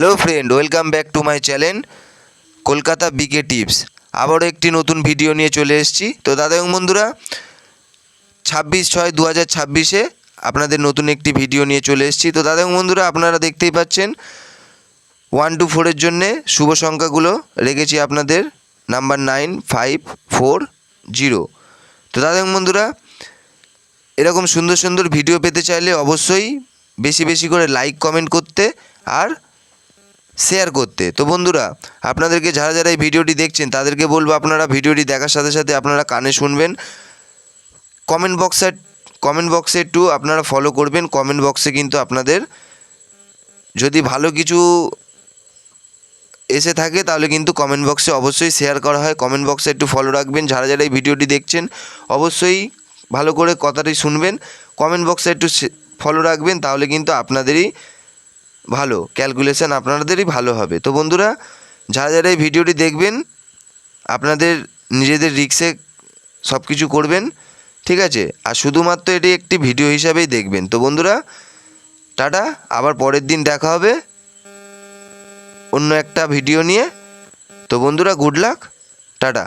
Hello friend, welcome back to my channel Kolkata BK tips. আবারও একটি নতুন ভিডিও নিয়ে চলে এসেছি। তো দাদা এবং বন্ধুরা, 26/6/2026 আপনাদের নতুন একটি ভিডিও নিয়ে চলে এসেছি। তো দাদা এবং বন্ধুরা, আপনারা দেখতেই পাচ্ছেন 1 to 4 জন্যে শুভ সংখ্যাগুলো রেখেছি আপনাদের নাম্বার 9, 5, 4, 0। তো দাদা এবং বন্ধুরা, এরকম সুন্দর সুন্দর ভিডিও পেতে চাইলে অবশ্যই বেশি বেশি করে লাইক কমেন্ট করতে আর শেয়ার করতে। তো বন্ধুরা, আপনাদেরকে যারা যারা এই ভিডিওটি দেখছেন তাদেরকে বলবো, আপনারা ভিডিওটি দেখার সাথে সাথে আপনারা কানে শুনবেন। কমেন্ট বক্সে একটু আপনারা ফলো করবেন। কমেন্ট বক্সে কিন্তু আপনাদের যদি ভালো কিছু এসে থাকে তাহলে কিন্তু কমেন্ট বক্সে অবশ্যই শেয়ার করা হয়। কমেন্ট বক্সে একটু ফলো রাখবেন। যারা যারা এই ভিডিওটি দেখছেন অবশ্যই ভালো করে কথাটি শুনবেন। কমেন্ট বক্সে একটু ফলো রাখবেন, তাহলে কিন্তু আপনাদেরই ভালো, ক্যালকুলেশন আপনাদেরই ভালো হবে। তো বন্ধুরা, যারা যারা এই ভিডিওটি দেখবেন আপনাদের নিজেদের রিস্কে সব কিছু করবেন, ঠিক আছে? আর শুধুমাত্র এটি একটি ভিডিও হিসাবেই দেখবেন। তো বন্ধুরা, টাটা, আবার পরের দিন দেখা হবে অন্য একটা ভিডিও নিয়ে। তো বন্ধুরা, গুড লাক, টাটা।